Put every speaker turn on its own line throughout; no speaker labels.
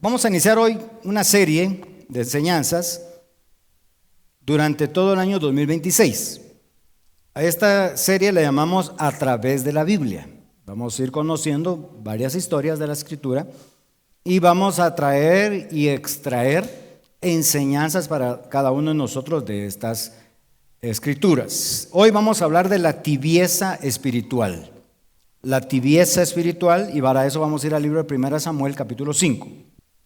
Vamos a iniciar hoy una serie de enseñanzas durante todo el año 2026. A esta serie le llamamos A través de la Biblia. Vamos a ir conociendo varias historias de la Escritura y vamos a traer y extraer enseñanzas para cada uno de nosotros de estas Escrituras. Hoy vamos a hablar de la tibieza espiritual. La tibieza espiritual, y para eso vamos a ir al libro de 1 Samuel capítulo 5.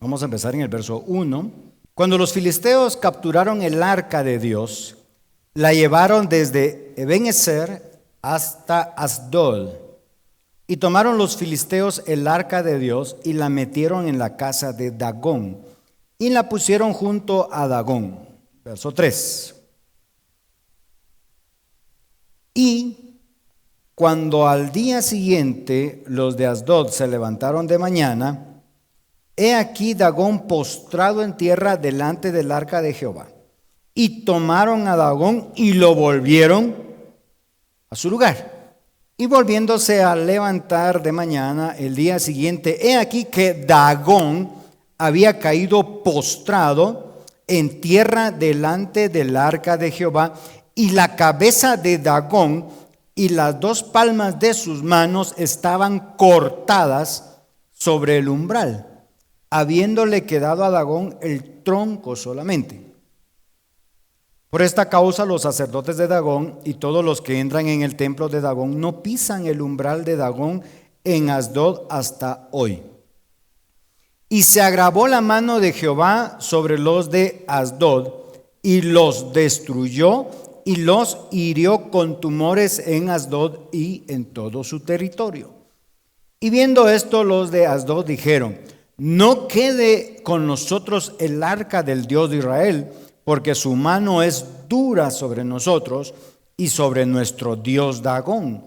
Vamos a empezar en el verso 1. Cuando los filisteos capturaron el arca de Dios, la llevaron desde Ebenezer hasta Asdod. Y tomaron los filisteos el arca de Dios y la metieron en la casa de Dagón y la pusieron junto a Dagón. Verso 3. Y cuando al día siguiente los de Asdod se levantaron de mañana, he aquí Dagón postrado en tierra delante del arca de Jehová. Y tomaron a Dagón y lo volvieron a su lugar. Y volviéndose a levantar de mañana el día siguiente, he aquí que Dagón había caído postrado en tierra delante del arca de Jehová, y la cabeza de Dagón y las dos palmas de sus manos estaban cortadas sobre el umbral, habiéndole quedado a Dagón el tronco solamente. Por esta causa los sacerdotes de Dagón y todos los que entran en el templo de Dagón no pisan el umbral de Dagón en Asdod hasta hoy. Y se agravó la mano de Jehová sobre los de Asdod y los destruyó y los hirió con tumores en Asdod y en todo su territorio. Y viendo esto, los de Asdod dijeron: no quede con nosotros el arca del Dios de Israel, porque su mano es dura sobre nosotros y sobre nuestro Dios Dagón.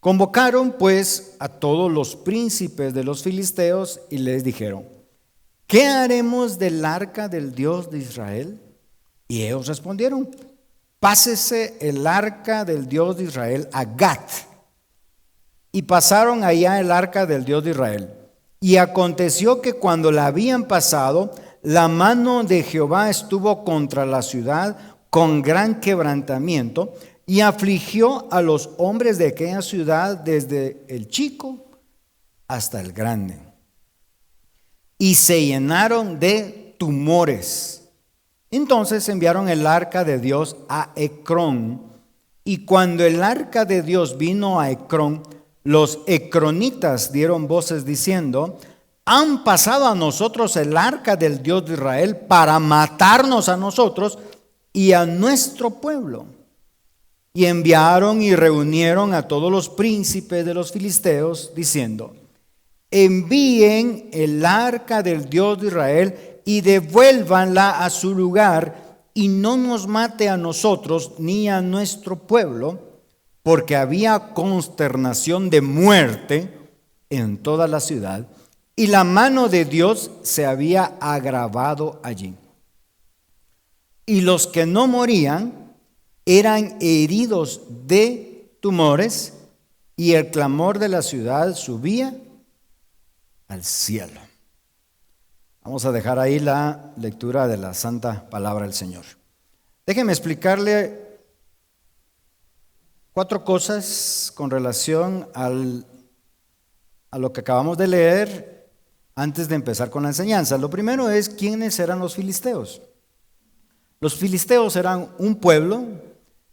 Convocaron pues a todos los príncipes de los filisteos y les dijeron: ¿qué haremos del arca del Dios de Israel? Y ellos respondieron: pásese el arca del Dios de Israel a Gat. Y pasaron allá el arca del Dios de Israel. Y aconteció que cuando la habían pasado, la mano de Jehová estuvo contra la ciudad con gran quebrantamiento, y afligió a los hombres de aquella ciudad desde el chico hasta el grande. Y se llenaron de tumores. Entonces enviaron el arca de Dios a Ecrón. Y cuando el arca de Dios vino a Ecrón, los ecronitas dieron voces diciendo: han pasado a nosotros el arca del Dios de Israel para matarnos a nosotros y a nuestro pueblo. Y enviaron y reunieron a todos los príncipes de los filisteos, diciendo: envíen el arca del Dios de Israel y devuélvanla a su lugar, y no nos mate a nosotros ni a nuestro pueblo, porque había consternación de muerte en toda la ciudad, y la mano de Dios se había agravado allí. Y los que no morían eran heridos de tumores, y el clamor de la ciudad subía al cielo. Vamos a dejar ahí la lectura de la santa palabra del Señor. Déjenme explicarle 4 cosas con relación a lo que acabamos de leer antes de empezar con la enseñanza. Lo primero es: ¿quiénes eran los filisteos? Los filisteos eran un pueblo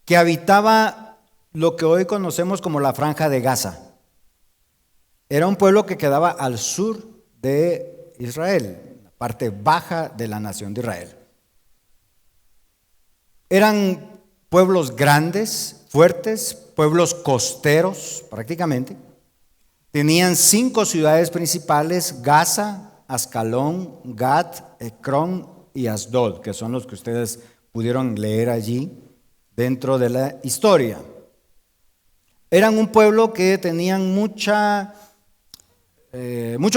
que habitaba lo que hoy conocemos como la Franja de Gaza. Era un pueblo que quedaba al sur de Israel, parte baja de la nación de Israel. Eran pueblos grandes, fuertes, pueblos costeros prácticamente. Tenían 5 ciudades principales: Gaza, Ascalón, Gat, Ecrón y Asdod, que son los que ustedes pudieron leer allí dentro de la historia. Eran un pueblo que tenían mucho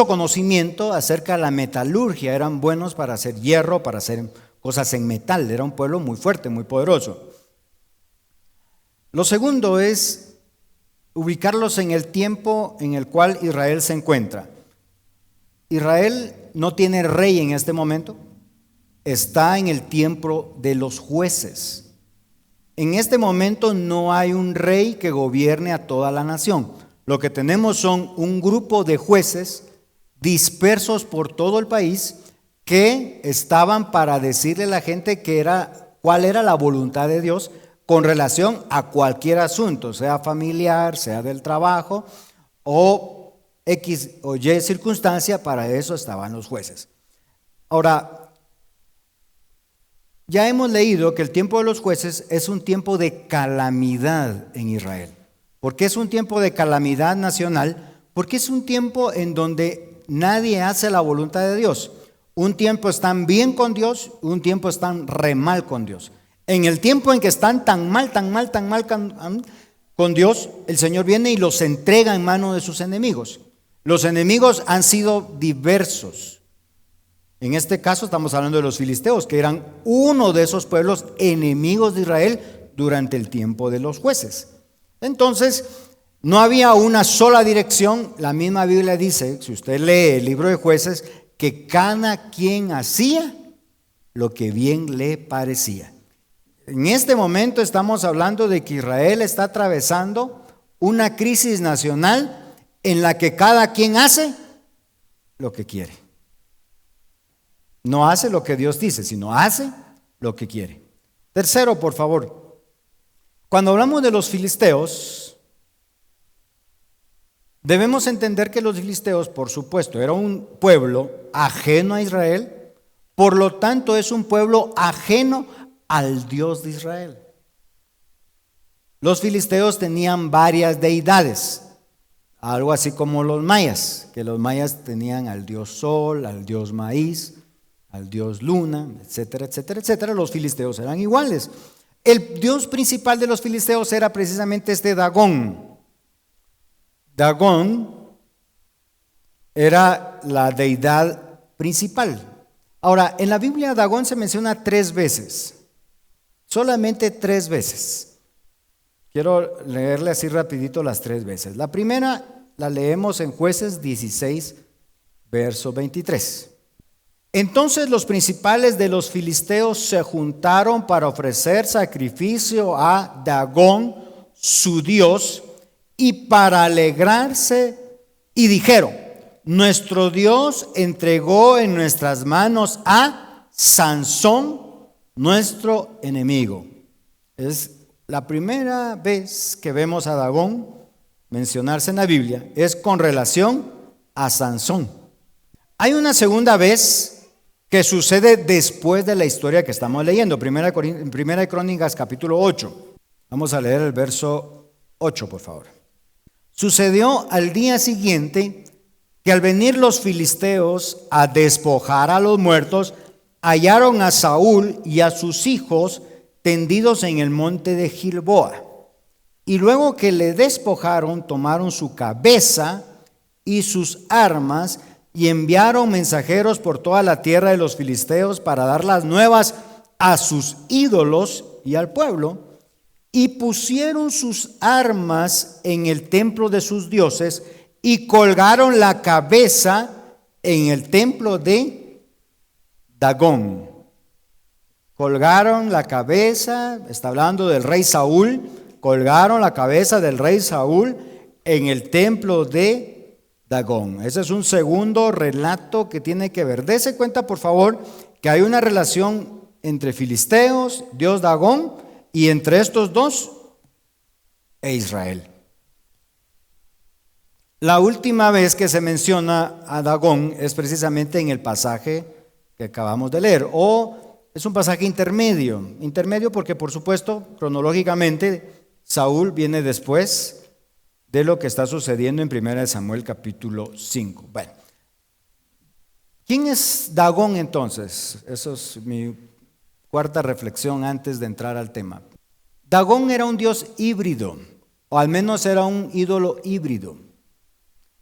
conocimiento acerca de la metalurgia. Eran buenos para hacer hierro, para hacer cosas en metal. Era un pueblo muy fuerte, muy poderoso. Lo segundo es ubicarlos en el tiempo en el cual Israel se encuentra. Israel no tiene rey en este momento, está en el tiempo de los jueces. En este momento no hay un rey que gobierne a toda la nación. Lo que tenemos son un grupo de jueces dispersos por todo el país que estaban para decirle a la gente cuál era la voluntad de Dios con relación a cualquier asunto, sea familiar, sea del trabajo o X o Y circunstancia. Para eso estaban los jueces. Ahora, ya hemos leído que el tiempo de los jueces es un tiempo de calamidad en Israel. ¿Por qué es un tiempo de calamidad nacional? Porque es un tiempo en donde nadie hace la voluntad de Dios. Un tiempo están bien con Dios, un tiempo están re mal con Dios. En el tiempo en que están tan mal con Dios, el Señor viene y los entrega en manos de sus enemigos. Los enemigos han sido diversos. En este caso estamos hablando de los filisteos, que eran uno de esos pueblos enemigos de Israel durante el tiempo de los jueces. Entonces, no había una sola dirección. La misma Biblia dice, si usted lee el libro de Jueces, que cada quien hacía lo que bien le parecía. En este momento estamos hablando de que Israel está atravesando una crisis nacional en la que cada quien hace lo que quiere. No hace lo que Dios dice, sino hace lo que quiere. Tercero, por favor, cuando hablamos de los filisteos, debemos entender que los filisteos, por supuesto, era un pueblo ajeno a Israel, por lo tanto es un pueblo ajeno al Dios de Israel. Los filisteos tenían varias deidades, algo así como los mayas, que los mayas tenían al dios sol, al dios maíz, al dios luna, etcétera, etcétera, etcétera. Los filisteos eran iguales. El dios principal de los filisteos era precisamente este Dagón. Dagón era la deidad principal. Ahora, en la Biblia Dagón se menciona 3 veces, solamente 3 veces. Quiero leerle así rapidito las 3 veces. La primera la leemos en Jueces 16, verso 23. Entonces los principales de los filisteos se juntaron para ofrecer sacrificio a Dagón, su dios, y para alegrarse, y dijeron: nuestro Dios entregó en nuestras manos a Sansón, nuestro enemigo. Es la primera vez que vemos a Dagón mencionarse en la Biblia, es con relación a Sansón. Hay una segunda vez que sucede después de la historia que estamos leyendo, Primera de Crónicas capítulo 8. Vamos a leer el verso 8, por favor. Sucedió al día siguiente que al venir los filisteos a despojar a los muertos, hallaron a Saúl y a sus hijos tendidos en el monte de Gilboa. Y luego que le despojaron, tomaron su cabeza y sus armas y enviaron mensajeros por toda la tierra de los filisteos para dar las nuevas a sus ídolos y al pueblo, y pusieron sus armas en el templo de sus dioses y colgaron la cabeza en el templo de Dagón. Colgaron la cabeza, está hablando del rey Saúl, colgaron la cabeza del rey Saúl en el templo de Dagón. Ese es un segundo relato que tiene que ver. Dese cuenta, por favor, que hay una relación entre filisteos, dios Dagón, y entre estos dos e Israel. La última vez que se menciona a Dagón es precisamente en el pasaje que acabamos de leer, o es un pasaje intermedio porque, por supuesto, cronológicamente Saúl viene después de lo que está sucediendo en 1 Samuel capítulo 5. Bueno, ¿quién es Dagón entonces? Eso es mi cuarta reflexión antes de entrar al tema. Dagón era un dios híbrido, o al menos era un ídolo híbrido.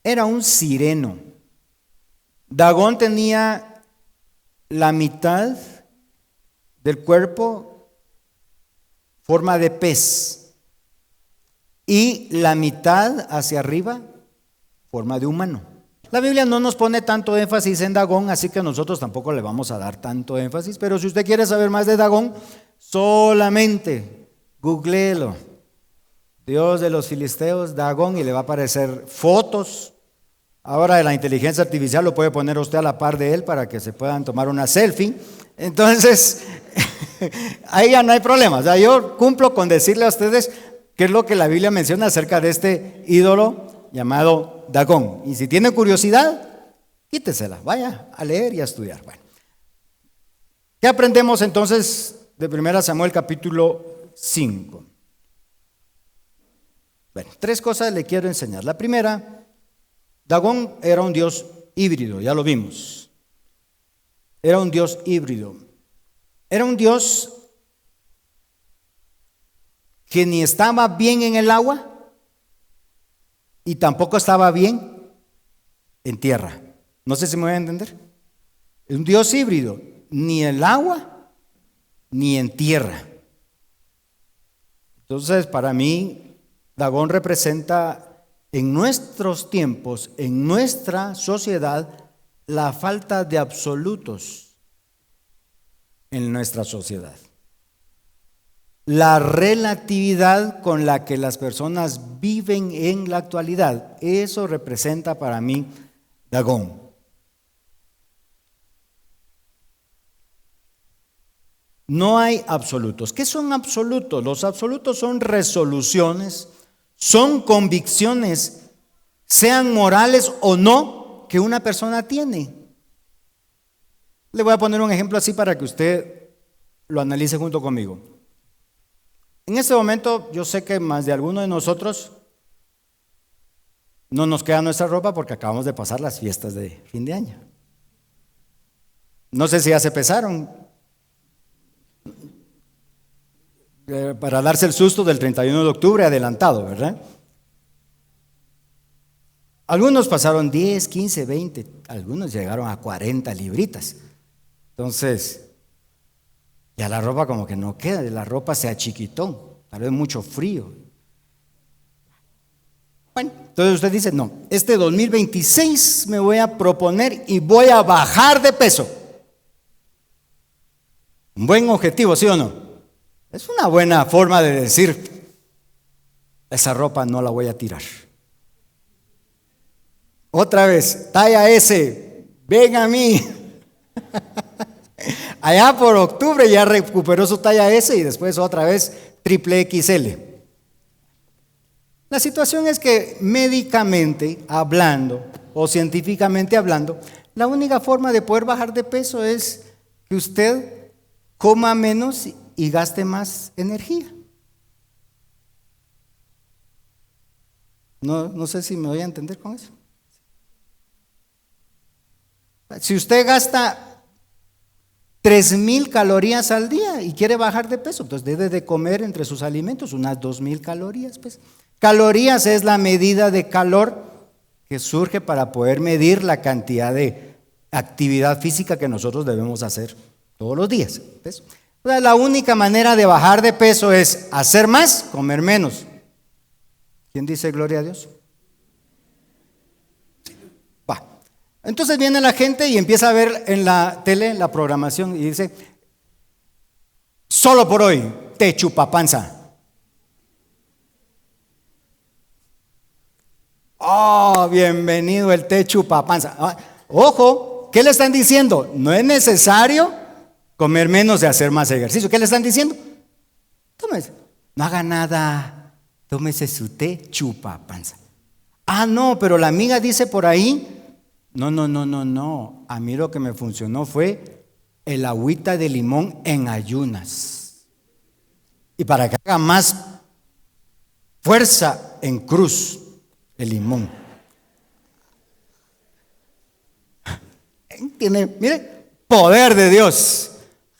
Era un sireno. Dagón tenía la mitad del cuerpo forma de pez y la mitad hacia arriba forma de humano. La Biblia no nos pone tanto énfasis en Dagón, así que nosotros tampoco le vamos a dar tanto énfasis, pero si usted quiere saber más de Dagón, solamente googleelo. Dios de los filisteos, Dagón, y le va a aparecer fotos. Ahora de la inteligencia artificial lo puede poner usted a la par de él para que se puedan tomar una selfie. Entonces, ahí ya no hay problema. O sea, yo cumplo con decirle a ustedes qué es lo que la Biblia menciona acerca de este ídolo llamado Dagón. Y si tienen curiosidad, quítesela, vaya a leer y a estudiar. Bueno, ¿qué aprendemos entonces de 1 Samuel capítulo 5? Bueno, 3 cosas le quiero enseñar. La primera, Dagón era un dios híbrido, ya lo vimos. Era un dios híbrido. Era un dios que ni estaba bien en el agua y tampoco estaba bien en tierra. No sé si me voy a entender. Es un dios híbrido, ni en el agua ni en tierra. Entonces, para mí, Dagón representa en nuestros tiempos, en nuestra sociedad, la falta de absolutos en nuestra sociedad. La relatividad con la que las personas viven en la actualidad, eso representa para mí Dagón. No hay absolutos. ¿Qué son absolutos? Los absolutos son resoluciones, son convicciones, sean morales o no, que una persona tiene. Le voy a poner un ejemplo así para que usted lo analice junto conmigo. En este momento yo sé que más de alguno de nosotros no nos queda nuestra ropa porque acabamos de pasar las fiestas de fin de año. No sé si ya se pesaron para darse el susto del 31 de octubre adelantado, ¿verdad? Algunos pasaron 10, 15, 20, algunos llegaron a 40 libritas. Entonces, ya la ropa como que no queda, la ropa se achiquitó, tal vez mucho frío. Bueno, entonces usted dice, no, este 2026 me voy a proponer y voy a bajar de peso. Un buen objetivo, ¿sí o no? Es una buena forma de decir, esa ropa no la voy a tirar. Otra vez, talla S, ven a mí. Allá por octubre ya recuperó su talla S y después otra vez triple XL. La situación es que médicamente hablando o científicamente hablando, la única forma de poder bajar de peso es que usted coma menos y gaste más energía. No sé si me voy a entender con eso. Si usted gasta 3,000 calorías al día y quiere bajar de peso, entonces debe de comer entre sus alimentos unas 2,000 calorías. Pues. Calorías es la medida de calor que surge para poder medir la cantidad de actividad física que nosotros debemos hacer todos los días. ¿Ves? La única manera de bajar de peso es hacer más, comer menos. ¿Quién dice gloria a Dios? Va. Entonces viene la gente y empieza a ver en la tele la programación y dice, solo por hoy te chupa panza. Oh, bienvenido el té chupa panza. Ojo, ¿qué le están diciendo? No es necesario comer menos de hacer más ejercicio. ¿Qué le están diciendo? Tómese, no haga nada, tómese su té chupa panza. Ah, no, pero la amiga dice por ahí, no. A mí lo que me funcionó fue el agüita de limón en ayunas. Y para que haga más fuerza en cruz, el limón. Tiene, mire, poder de Dios.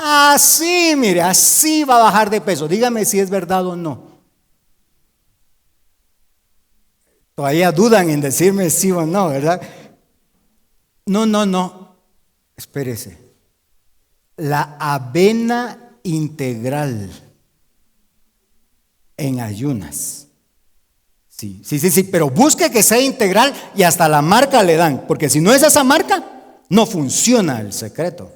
Así, mire, así va a bajar de peso. Dígame si es verdad o no. Todavía dudan en decirme sí o no, ¿verdad? No. Espérese. La avena integral en ayunas. Sí, pero busque que sea integral y hasta la marca le dan, porque si no es esa marca, no funciona el secreto.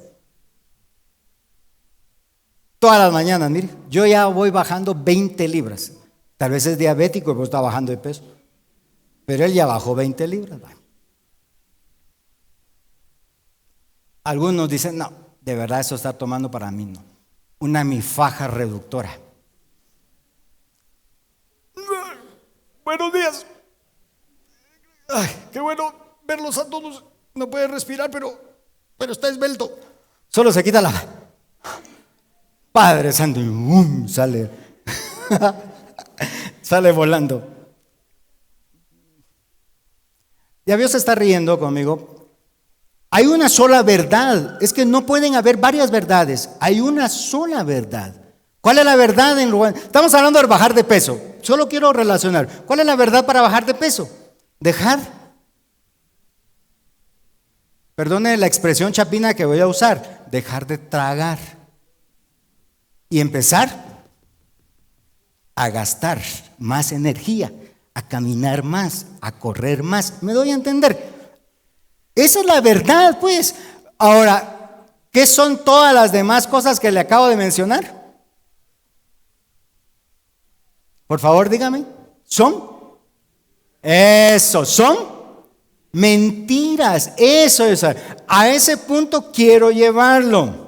Todas las mañanas, mire, yo ya voy bajando 20 libras. Tal vez es diabético y pues está bajando de peso, pero él ya bajó 20 libras. Algunos dicen, no, de verdad eso está tomando para mí, no. Una mifaja reductora. Buenos días. Ay, qué bueno verlos a todos. No puede respirar, pero está esbelto. Solo se quita la... Padre Santo, y sale. Sale volando. Ya Dios se está riendo conmigo. Hay una sola verdad. Es que no pueden haber varias verdades. Hay una sola verdad. ¿Cuál es la verdad en lugar? Estamos hablando de bajar de peso. Solo quiero relacionar. ¿Cuál es la verdad para bajar de peso? Dejar. Perdone la expresión chapina que voy a usar. Dejar de tragar. Y empezar a gastar más energía, a caminar más, a correr más. ¿Me doy a entender? Esa es la verdad, pues. Ahora, ¿qué son todas las demás cosas que le acabo de mencionar? Por favor, dígame. ¿Son? Eso, son mentiras. Eso es. A ese punto quiero llevarlo.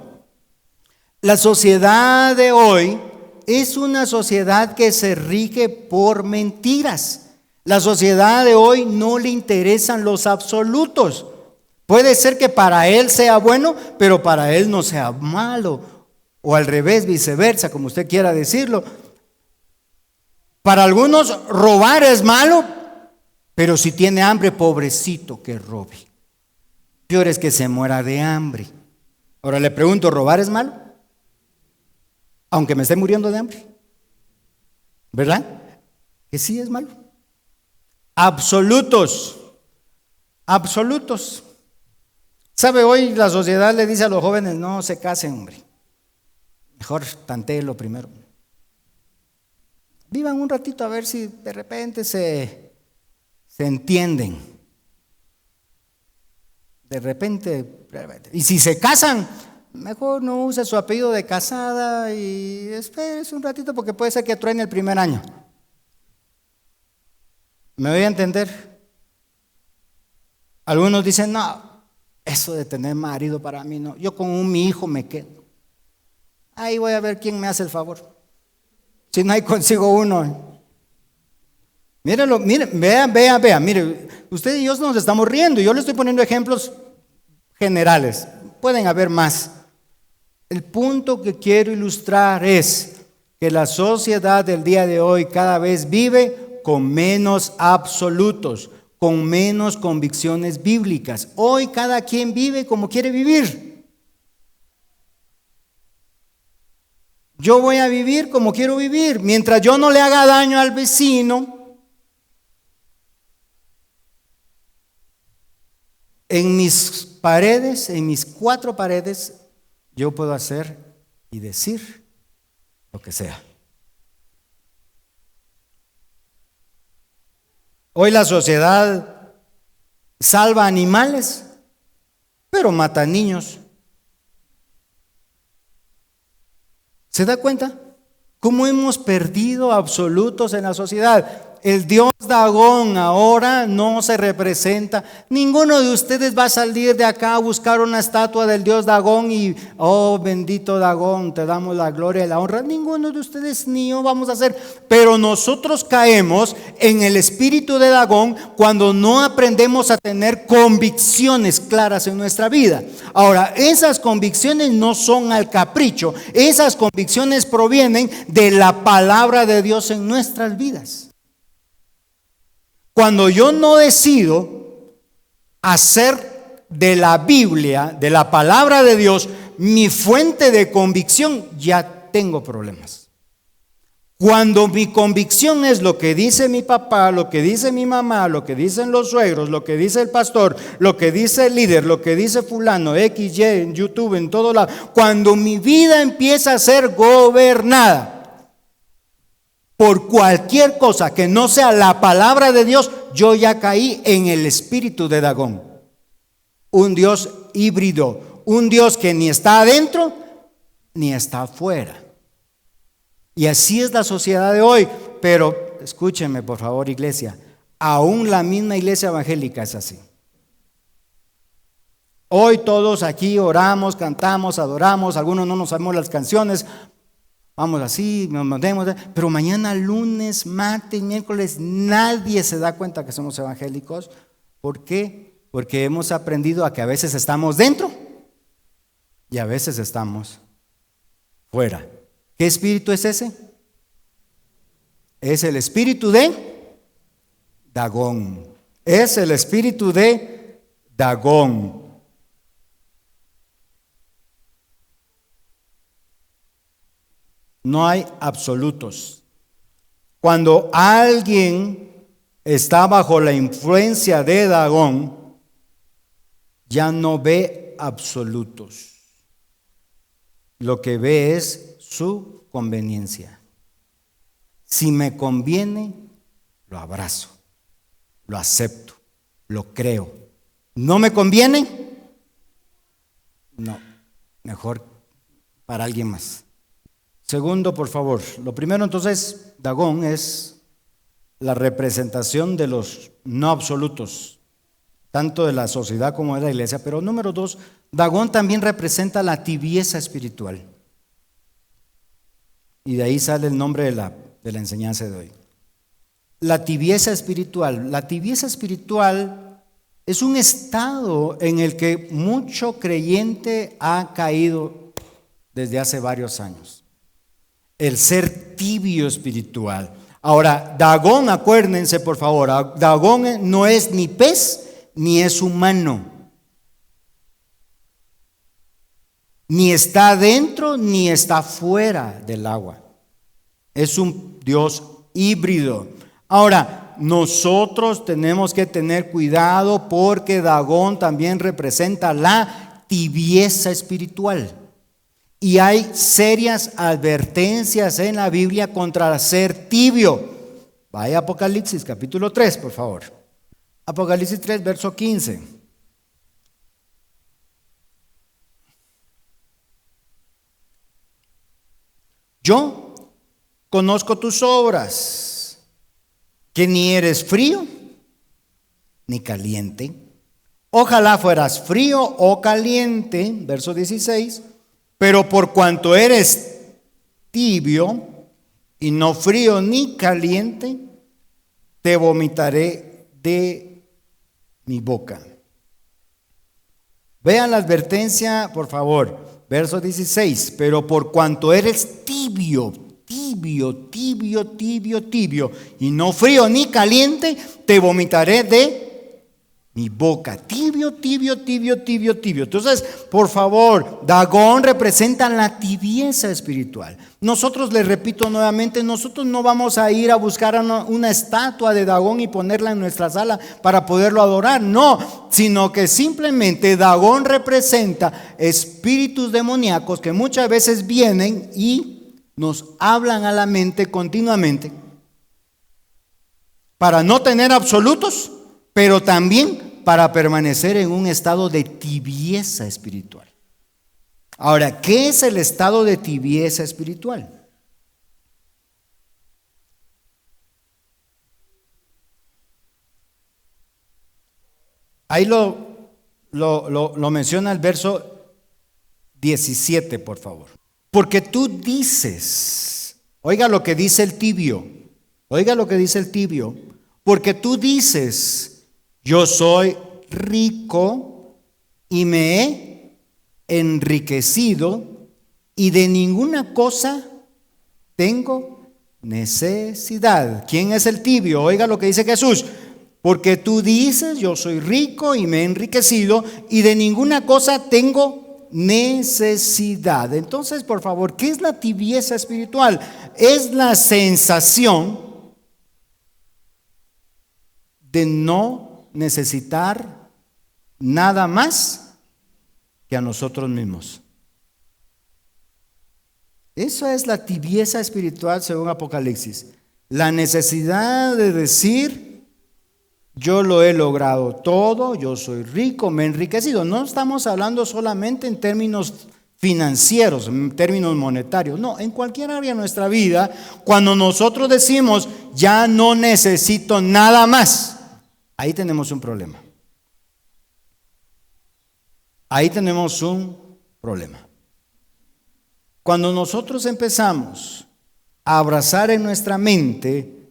La sociedad de hoy es una sociedad que se rige por mentiras. La sociedad de hoy no le interesan los absolutos. Puede ser que para él sea bueno, pero para él no sea malo. O al revés, viceversa, como usted quiera decirlo. Para algunos robar es malo, pero si tiene hambre, pobrecito que robe. Peor es que se muera de hambre. Ahora le pregunto, ¿robar es malo? Aunque me esté muriendo de hambre. ¿Verdad? Que sí es malo. Absolutos. Absolutos. ¿Sabe? Hoy la sociedad le dice a los jóvenes, no se casen, hombre. Mejor tantéelo primero. Vivan un ratito a ver si de repente se entienden. De repente. Y si se casan, mejor no use su apellido de casada y espérese un ratito porque puede ser que truene el primer año. ¿Me voy a entender? Algunos dicen, no, eso de tener marido para mí no. Yo con mi hijo me quedo. Ahí voy a ver quién me hace el favor. Si no hay consigo uno. Mírenlo, miren, vean. Mire, usted y yo nos estamos riendo. Yo le estoy poniendo ejemplos generales. Pueden haber más. El punto que quiero ilustrar es que la sociedad del día de hoy cada vez vive con menos absolutos, con menos convicciones bíblicas. Hoy cada quien vive como quiere vivir. Yo voy a vivir como quiero vivir. Mientras yo no le haga daño al vecino, en mis paredes, en mis 4 paredes, yo puedo hacer y decir lo que sea. Hoy la sociedad salva animales, pero mata niños. ¿Se da cuenta? ¿Cómo hemos perdido absolutos en la sociedad? El dios Dagón ahora no se representa. Ninguno de ustedes va a salir de acá a buscar una estatua del dios Dagón y, oh bendito Dagón, te damos la gloria y la honra. Ninguno de ustedes ni yo vamos a hacer. Pero nosotros caemos en el espíritu de Dagón cuando no aprendemos a tener convicciones claras en nuestra vida. Ahora, esas convicciones no son al capricho. Esas convicciones provienen de la palabra de Dios en nuestras vidas. Cuando yo no decido hacer de la Biblia, de la palabra de Dios, mi fuente de convicción, ya tengo problemas. Cuando mi convicción es lo que dice mi papá, lo que dice mi mamá, lo que dicen los suegros, lo que dice el pastor, lo que dice el líder, lo que dice fulano, XY, en YouTube, en todo lado, cuando mi vida empieza a ser gobernada por cualquier cosa que no sea la palabra de Dios, yo ya caí en el espíritu de Dagón. Un Dios híbrido, un Dios que ni está adentro ni está afuera. Y así es la sociedad de hoy. Pero escúchenme por favor, iglesia, aún la misma iglesia evangélica es así. Hoy todos aquí oramos, cantamos, adoramos, algunos no nos sabemos las canciones, vamos así, nos mandemos, pero mañana, lunes, martes, miércoles, nadie se da cuenta que somos evangélicos. ¿Por qué? Porque hemos aprendido a que a veces estamos dentro y a veces estamos fuera. ¿Qué espíritu es ese? Es el espíritu de Dagón. Es el espíritu de Dagón. No hay absolutos. Cuando alguien está bajo la influencia de Dagón, ya no ve absolutos. Lo que ve es su conveniencia. Si me conviene, lo abrazo, lo acepto, lo creo. ¿No me conviene? No, mejor para alguien más. Segundo, por favor. Lo primero, entonces, Dagón es la representación de los no absolutos, tanto de la sociedad como de la iglesia. Pero número dos, Dagón también representa la tibieza espiritual. Y de ahí sale el nombre de la enseñanza de hoy. La tibieza espiritual. La tibieza espiritual es un estado en el que mucho creyente ha caído desde hace varios años. El ser tibio espiritual. Ahora, Dagón, acuérdense por favor, Dagón no es ni pez ni es humano. Ni está dentro ni está fuera del agua. Es un Dios híbrido. Ahora, nosotros tenemos que tener cuidado porque Dagón también representa la tibieza espiritual. Y hay serias advertencias en la Biblia contra ser tibio. Vaya a Apocalipsis capítulo 3, por favor. Apocalipsis 3, verso 15. Yo conozco tus obras, que ni eres frío ni caliente. Ojalá fueras frío o caliente, verso 16. Pero por cuanto eres tibio y no frío ni caliente, te vomitaré de mi boca. Vean la advertencia, por favor, verso 16. Pero por cuanto eres tibio y no frío ni caliente, te vomitaré de mi boca. Tibio. Entonces, por favor, Dagón representa la tibieza espiritual. Nosotros, les repito nuevamente, nosotros no vamos a ir a buscar una estatua de Dagón y ponerla en nuestra sala para poderlo adorar. No, sino que simplemente Dagón representa espíritus demoníacos que muchas veces vienen y nos hablan a la mente continuamente para no tener absolutos, pero también para permanecer en un estado de tibieza espiritual. Ahora, ¿qué es el estado de tibieza espiritual? Ahí lo menciona el verso 17, por favor. Porque tú dices, oiga lo que dice el tibio, porque tú dices, yo soy rico y me he enriquecido y de ninguna cosa tengo necesidad. ¿Quién es el tibio? Oiga lo que dice Jesús. Porque tú dices, yo soy rico y me he enriquecido y de ninguna cosa tengo necesidad. Entonces, por favor, ¿qué es la tibieza espiritual? Es la sensación de no necesitar nada más que a nosotros mismos. Eso es la tibieza espiritual según Apocalipsis. La necesidad de decir, yo lo he logrado todo, yo soy rico, me he enriquecido. No estamos hablando solamente en términos financieros, en términos monetarios. No, en cualquier área de nuestra vida, cuando nosotros decimos, ya no necesito nada más, ahí tenemos un problema. Ahí tenemos un problema. Cuando nosotros empezamos a abrazar en nuestra mente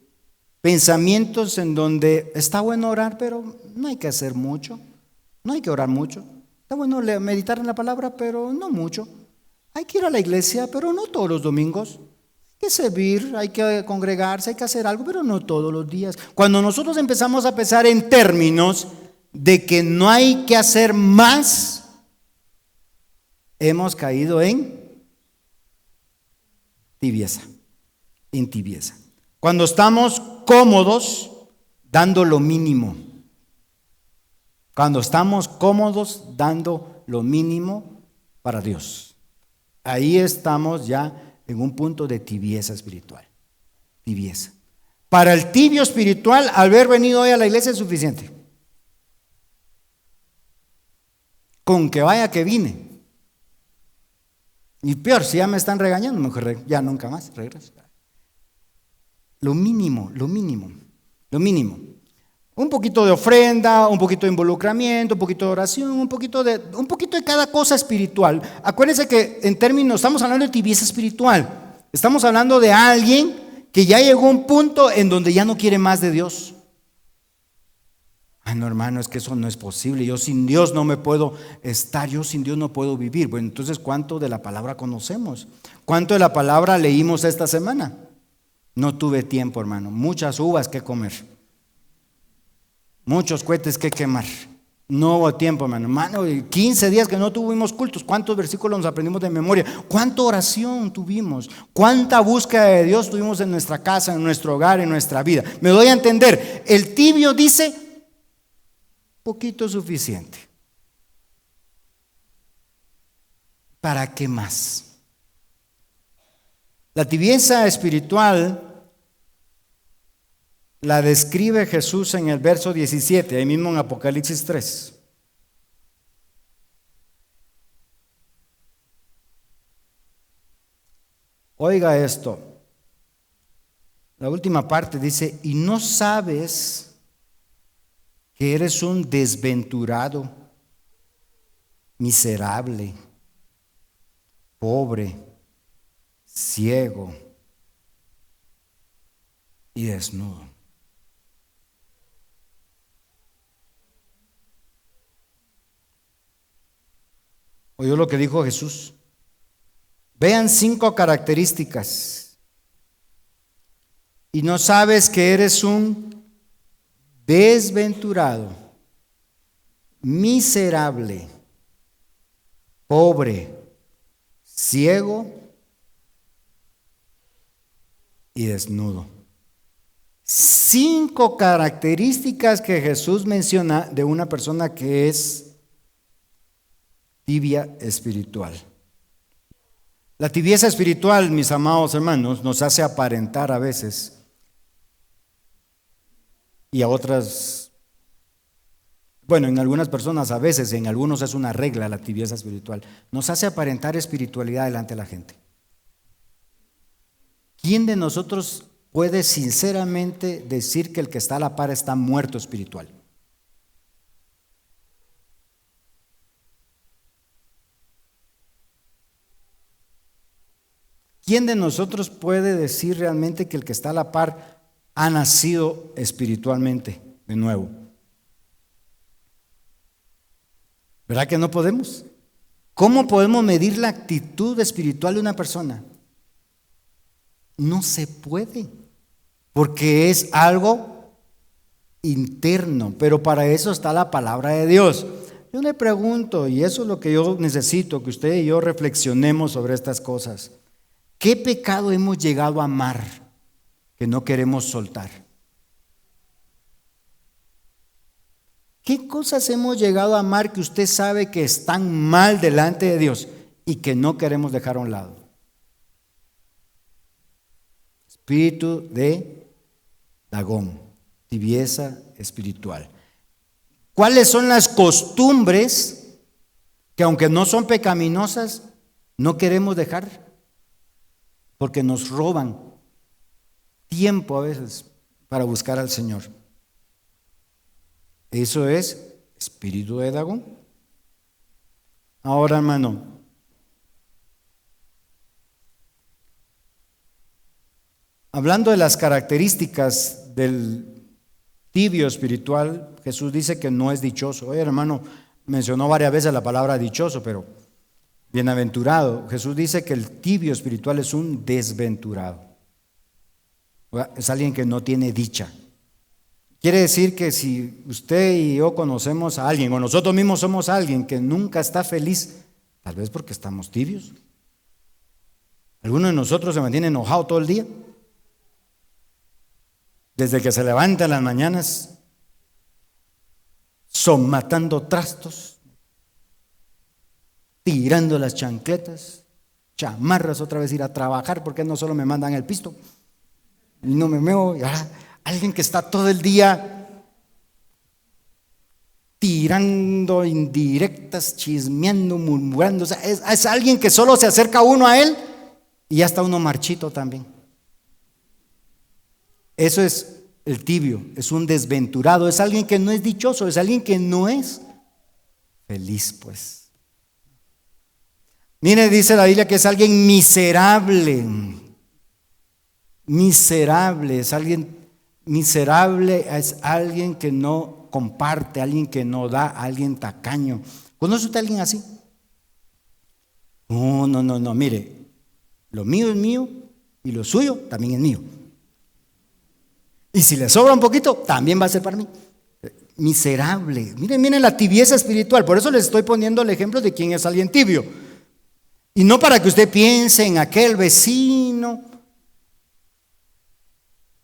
pensamientos en donde está bueno orar, pero no hay que hacer mucho, no hay que orar mucho. Está bueno meditar en la palabra, pero no mucho. Hay que ir a la iglesia, pero no todos los domingos. Hay que servir, hay que congregarse, hay que hacer algo, pero no todos los días. Cuando nosotros empezamos a pensar en términos de que no hay que hacer más, hemos caído en tibieza. En tibieza. Cuando estamos cómodos dando lo mínimo. Cuando estamos cómodos dando lo mínimo para Dios. Ahí estamos ya en un punto de tibieza espiritual. Tibieza. Para el tibio espiritual, haber venido hoy a la iglesia es suficiente. Con que vaya que vine. Y peor, si ya me están regañando, mejor ya nunca más regreso. Lo mínimo. Un poquito de ofrenda, un poquito de involucramiento, un poquito de oración, un poquito de cada cosa espiritual. Acuérdense que en términos, estamos hablando de tibieza espiritual. Estamos hablando de alguien que ya llegó a un punto en donde ya no quiere más de Dios. Ay, no, hermano, es que eso no es posible. Yo sin Dios no me puedo estar, yo sin Dios no puedo vivir. Bueno, entonces, ¿cuánto de la palabra conocemos? ¿Cuánto de la palabra leímos esta semana? No tuve tiempo, hermano. Muchas uvas que comer. Muchos cohetes que quemar. No hubo tiempo, hermano. 15 días que no tuvimos cultos. ¿Cuántos versículos nos aprendimos de memoria? ¿Cuánta oración tuvimos? ¿Cuánta búsqueda de Dios tuvimos en nuestra casa, en nuestro hogar, en nuestra vida? Me doy a entender. El tibio dice, poquito suficiente. ¿Para qué más? La tibieza espiritual la describe Jesús en el verso 17, ahí mismo en Apocalipsis 3. Oiga esto. La última parte dice, y no sabes que eres un desventurado, miserable, pobre, ciego y desnudo. ¿Oyó lo que dijo Jesús? Vean 5 características. Y no sabes que eres un desventurado, miserable, pobre, ciego y desnudo. 5 características que Jesús menciona de una persona que es tibia espiritual. La tibieza espiritual, mis amados hermanos, nos hace aparentar a veces y a otras, bueno, en algunas personas a veces, en algunos es una regla la tibieza espiritual, nos hace aparentar espiritualidad delante de la gente. ¿Quién de nosotros puede sinceramente decir que el que está a la par está muerto espiritual? ¿Quién de nosotros puede decir realmente que el que está a la par ha nacido espiritualmente de nuevo? ¿Verdad que no podemos? ¿Cómo podemos medir la actitud espiritual de una persona? No se puede, porque es algo interno, pero para eso está la palabra de Dios. Yo le pregunto, y eso es lo que yo necesito, que usted y yo reflexionemos sobre estas cosas. ¿Qué pecado hemos llegado a amar que no queremos soltar? ¿Qué cosas hemos llegado a amar que usted sabe que están mal delante de Dios y que no queremos dejar a un lado? Espíritu de Dagón, tibieza espiritual. ¿Cuáles son las costumbres que, aunque no son pecaminosas, no queremos dejar? Porque nos roban tiempo a veces para buscar al Señor. Eso es espíritu de Dagón. Ahora, hermano, hablando de las características del tibio espiritual, Jesús dice que no es dichoso. Oye, hermano, mencionó varias veces la palabra dichoso, pero bienaventurado. Jesús dice que el tibio espiritual es un desventurado. Es alguien que no tiene dicha. Quiere decir que si usted y yo conocemos a alguien, o nosotros mismos somos alguien que nunca está feliz, tal vez porque estamos tibios. Algunos de nosotros se mantiene enojado todo el día. Desde que se levanta en las mañanas, son matando trastos, tirando las chancletas, chamarras, otra vez ir a trabajar, porque no solo me mandan el pisto y no me meo. Alguien que está todo el día tirando indirectas, chismeando, murmurando. O sea, es alguien que solo se acerca uno a él y ya está uno marchito también. Eso es el tibio, es un desventurado, es alguien que no es dichoso, es alguien que no es feliz, pues. Mire, dice la Biblia que es alguien miserable. Miserable, es alguien miserable, es alguien que no comparte, alguien que no da, alguien tacaño. ¿Conoce usted a alguien así? No, mire, lo mío es mío y lo suyo también es mío. Y si le sobra un poquito, también va a ser para mí. Miserable. Miren la tibieza espiritual. Por eso les estoy poniendo el ejemplo de quién es alguien tibio. Y no para que usted piense en aquel vecino.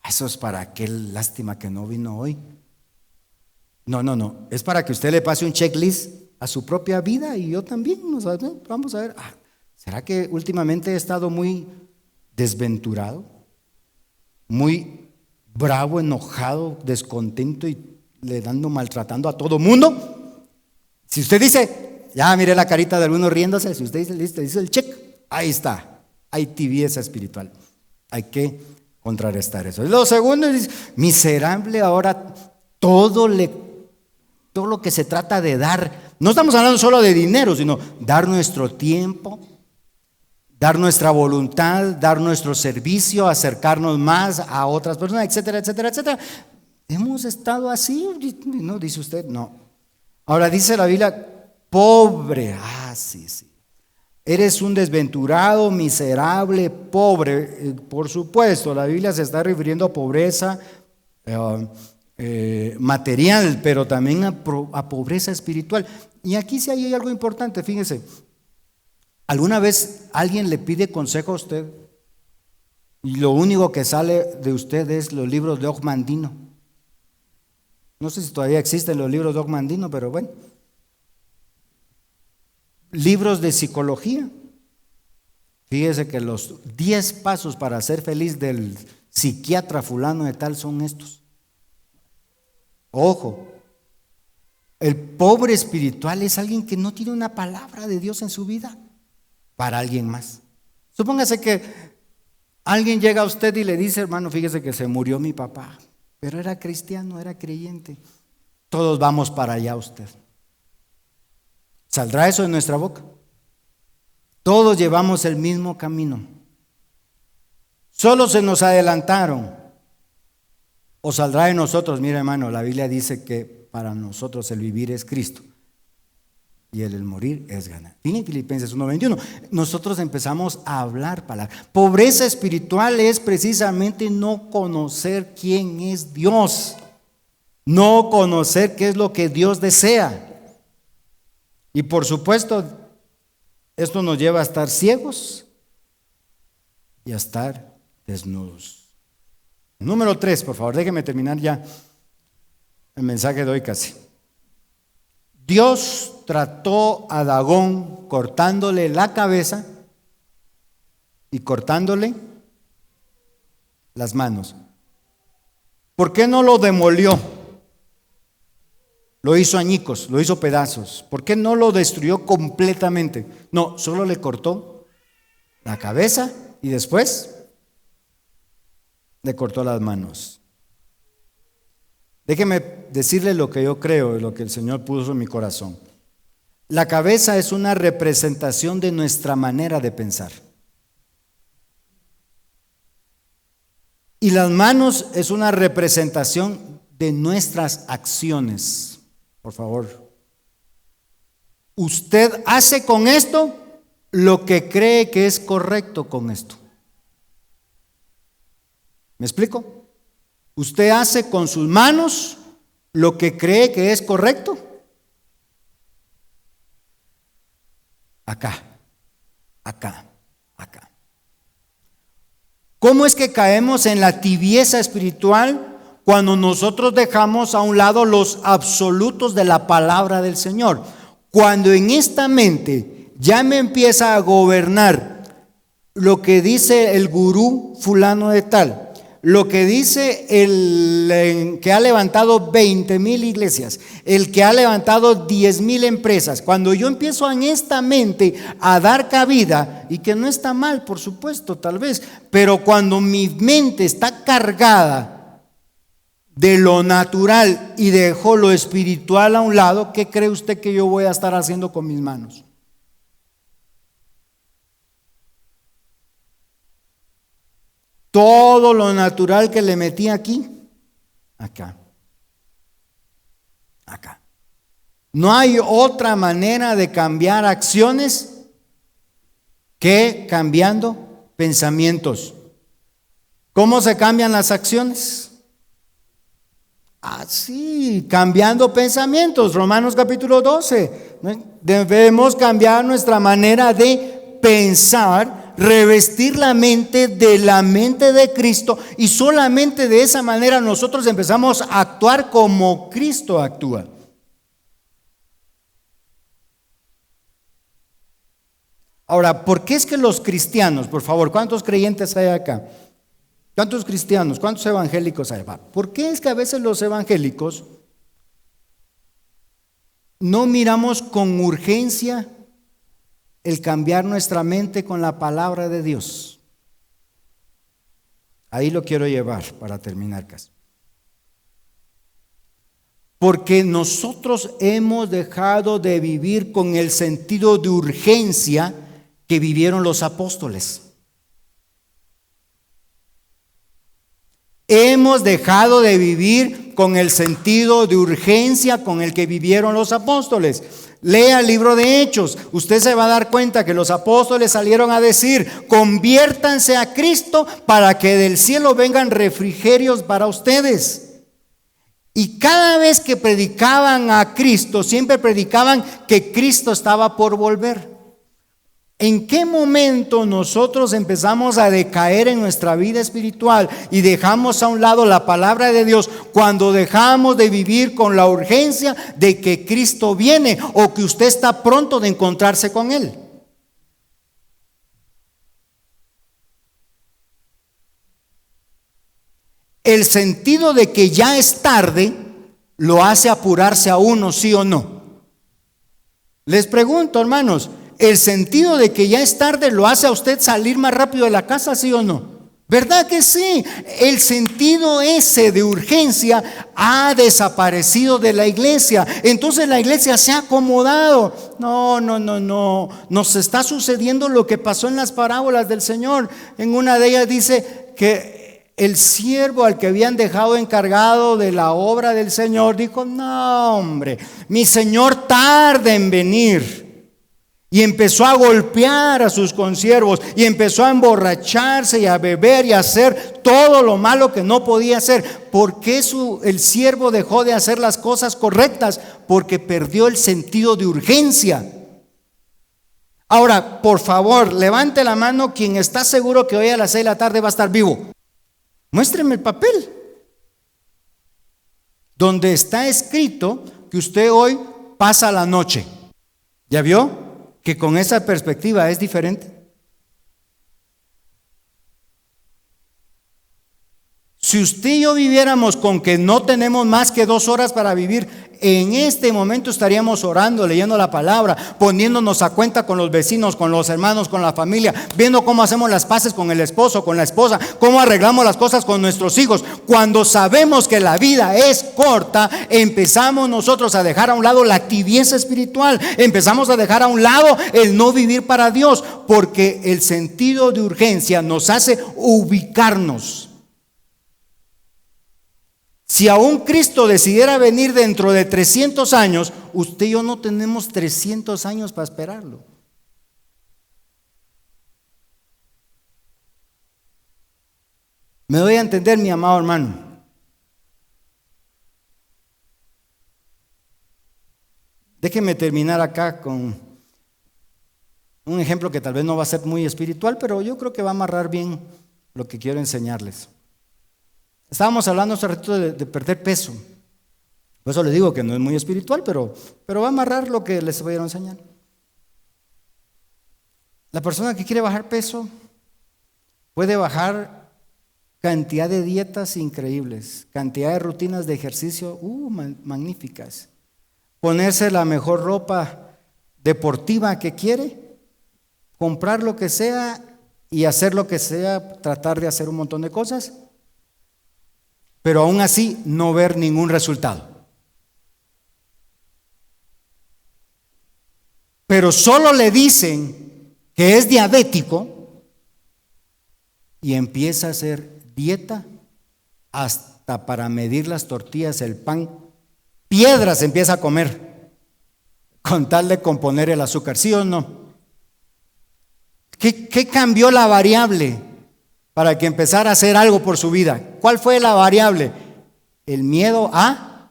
Eso es para aquel, lástima que no vino hoy. No. Es para que usted le pase un checklist a su propia vida y yo también. Vamos a ver. ¿Será que últimamente he estado muy desventurado? Muy bravo, enojado, descontento y le dando, maltratando a todo mundo. Si usted dice, ya mire la carita de alguno riéndose, si usted dice el check, ahí está, hay tibieza espiritual. Hay que contrarrestar eso. Y lo segundo es miserable. Ahora todo lo que se trata de dar, no estamos hablando solo de dinero, sino dar nuestro tiempo, dar nuestra voluntad, dar nuestro servicio, acercarnos más a otras personas, etcétera, etcétera, etcétera. Hemos estado así, ¿no? Dice usted, no. Ahora dice la Biblia, pobre. Sí. Eres un desventurado, miserable, pobre. Por supuesto, la Biblia se está refiriendo a pobreza material, pero también a pobreza espiritual. Y aquí sí hay algo importante, fíjese. ¿Alguna vez alguien le pide consejo a usted y lo único que sale de usted es los libros de Og Mandino? No sé si todavía existen los libros de Og Mandino, pero bueno. Libros de psicología. Fíjese que los 10 pasos para ser feliz del psiquiatra fulano de tal son estos. Ojo, el pobre espiritual es alguien que no tiene una palabra de Dios en su vida para alguien más. Supóngase que alguien llega a usted y le dice, hermano, fíjese que se murió mi papá, pero era cristiano, era creyente. Todos vamos para allá usted. ¿Saldrá eso de nuestra boca? Todos llevamos el mismo camino. Solo se nos adelantaron. ¿O saldrá de nosotros? Mira, hermano, la Biblia dice que para nosotros el vivir es Cristo y el morir es ganar. Miren Filipenses 1:21. Nosotros empezamos a hablar palabras. Pobreza espiritual es precisamente no conocer quién es Dios, no conocer qué es lo que Dios desea. Y por supuesto, esto nos lleva a estar ciegos y a estar desnudos. Número 3, por favor, déjeme terminar ya el mensaje de hoy casi. Dios trató a Dagón cortándole la cabeza y cortándole las manos. ¿Por qué no lo demolió? Lo hizo añicos, lo hizo pedazos. ¿Por qué no lo destruyó completamente? No, solo le cortó la cabeza y después le cortó las manos. Déjeme decirle lo que yo creo, lo que el Señor puso en mi corazón. La cabeza es una representación de nuestra manera de pensar. Y las manos es una representación de nuestras acciones. Por favor. Usted hace con esto lo que cree que es correcto con esto. ¿Me explico? Usted hace con sus manos lo que cree que es correcto. Acá, acá, acá. ¿Cómo es que caemos en la tibieza espiritual cuando nosotros dejamos a un lado los absolutos de la palabra del Señor? Cuando en esta mente ya me empieza a gobernar lo que dice el gurú fulano de tal, lo que dice el que ha levantado 20,000 iglesias, el que ha levantado 10,000 empresas. Cuando yo empiezo en esta mente a dar cabida, y que no está mal, por supuesto, tal vez, pero cuando mi mente está cargada de lo natural y dejo lo espiritual a un lado, ¿qué cree usted que yo voy a estar haciendo con mis manos? Todo lo natural que le metí aquí, acá, acá. No hay otra manera de cambiar acciones que cambiando pensamientos. ¿Cómo se cambian las acciones? Así, cambiando pensamientos. Romanos capítulo 12. Debemos cambiar nuestra manera de pensar, revestir la mente de la mente de Cristo, y solamente de esa manera nosotros empezamos a actuar como Cristo actúa. Ahora, ¿por qué es que los cristianos, por favor, cuántos creyentes hay acá? ¿Cuántos cristianos, cuántos evangélicos hay? ¿Por qué es que a veces los evangélicos no miramos con urgencia el cambiar nuestra mente con la palabra de Dios? Ahí lo quiero llevar para terminar casi. Porque nosotros hemos dejado de vivir con el sentido de urgencia que vivieron los apóstoles. Hemos dejado de vivir con el sentido de urgencia con el que vivieron los apóstoles. Lea el libro de Hechos, usted se va a dar cuenta que los apóstoles salieron a decir: conviértanse a Cristo para que del cielo vengan refrigerios para ustedes. Y cada vez que predicaban a Cristo, siempre predicaban que Cristo estaba por volver. ¿En qué momento nosotros empezamos a decaer en nuestra vida espiritual y dejamos a un lado la palabra de Dios? Cuando dejamos de vivir con la urgencia de que Cristo viene o que usted está pronto de encontrarse con Él. El sentido de que ya es tarde lo hace apurarse a uno, ¿sí o no? Les pregunto, hermanos, ¿el sentido de que ya es tarde lo hace a usted salir más rápido de la casa, sí o no? ¿Verdad que sí? El sentido ese de urgencia ha desaparecido de la iglesia. Entonces la iglesia se ha acomodado. No. Nos está sucediendo lo que pasó en las parábolas del Señor. En una de ellas dice que el siervo al que habían dejado encargado de la obra del Señor dijo: no, hombre, mi Señor tarda en venir. Y empezó a golpear a sus consiervos y empezó a emborracharse y a beber y a hacer todo lo malo que no podía hacer. ¿Por qué el siervo dejó de hacer las cosas correctas? Porque perdió el sentido de urgencia. Ahora, por favor, levante la mano quien está seguro que hoy a las 6 de la tarde va a estar vivo. Muéstreme el papel donde está escrito que usted hoy pasa la noche. ¿Ya vio? Que con esa perspectiva es diferente. Si usted y yo viviéramos con que no tenemos más que 2 horas para vivir, en este momento estaríamos orando, leyendo la palabra, poniéndonos a cuenta con los vecinos, con los hermanos, con la familia, viendo cómo hacemos las paces con el esposo, con la esposa, cómo arreglamos las cosas con nuestros hijos. Cuando sabemos que la vida es corta, empezamos nosotros a dejar a un lado la tibieza espiritual, empezamos a dejar a un lado el no vivir para Dios, porque el sentido de urgencia nos hace ubicarnos. Si aún Cristo decidiera venir dentro de 300 años, usted y yo no tenemos 300 años para esperarlo. ¿Me doy a entender, mi amado hermano? Déjeme terminar acá con un ejemplo que tal vez no va a ser muy espiritual, pero yo creo que va a amarrar bien lo que quiero enseñarles. Estábamos hablando hace ratito de perder peso. Por eso le digo que no es muy espiritual, pero va a amarrar lo que les voy a enseñar. La persona que quiere bajar peso puede bajar cantidad de dietas increíbles, cantidad de rutinas de ejercicio magníficas, ponerse la mejor ropa deportiva que quiere, comprar lo que sea y hacer lo que sea, tratar de hacer un montón de cosas, pero aún así no ver ningún resultado. Pero solo le dicen que es diabético y empieza a hacer dieta hasta para medir las tortillas, el pan, piedras empieza a comer con tal de componer el azúcar, ¿sí o no? ¿Qué cambió la variable para que empezara a hacer algo por su vida? ¿Cuál fue la variable? El miedo a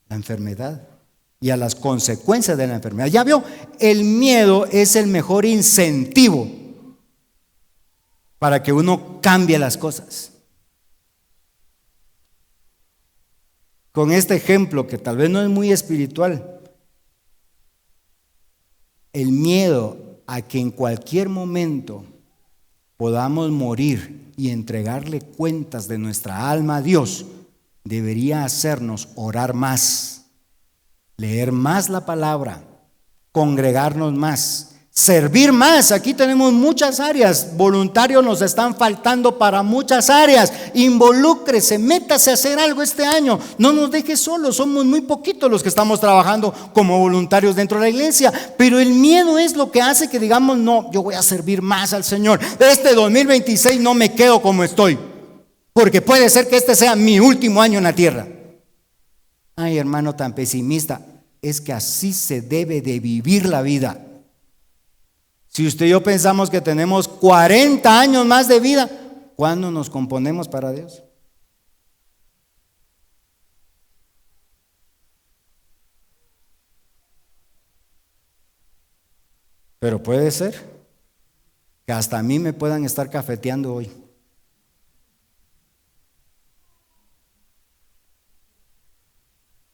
la enfermedad y a las consecuencias de la enfermedad. Ya vio, el miedo es el mejor incentivo para que uno cambie las cosas. Con este ejemplo, que tal vez no es muy espiritual, el miedo a que en cualquier momento podamos morir y entregarle cuentas de nuestra alma a Dios, debería hacernos orar más, leer más la palabra, congregarnos más, servir más. Aquí tenemos muchas áreas, voluntarios nos están faltando para muchas áreas. Involúcrese, métase a hacer algo este año, no nos deje solos, somos muy poquitos los que estamos trabajando como voluntarios dentro de la iglesia, pero el miedo es lo que hace que digamos, no, yo voy a servir más al Señor, este 2026 no me quedo como estoy, porque puede ser que este sea mi último año en la tierra. Ay, hermano, tan pesimista. Es que así se debe de vivir la vida. Si usted y yo pensamos que tenemos 40 años más de vida, ¿cuándo nos componemos para Dios? Pero puede ser que hasta a mí me puedan estar cafeteando hoy.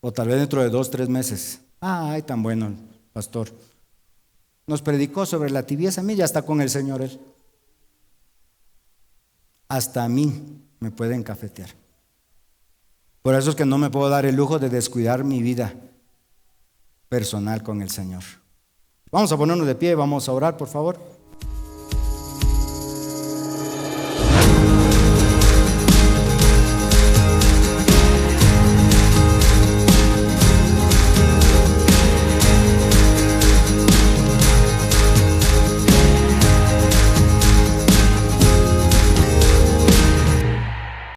O tal vez dentro de 2, 3 meses. Ay, tan bueno el pastor. Nos predicó sobre la tibieza. A mí ya está con el Señor él. Hasta a mí me pueden cafetear. Por eso es que no me puedo dar el lujo de descuidar mi vida personal con el Señor. Vamos a ponernos de pie, vamos a orar, por favor.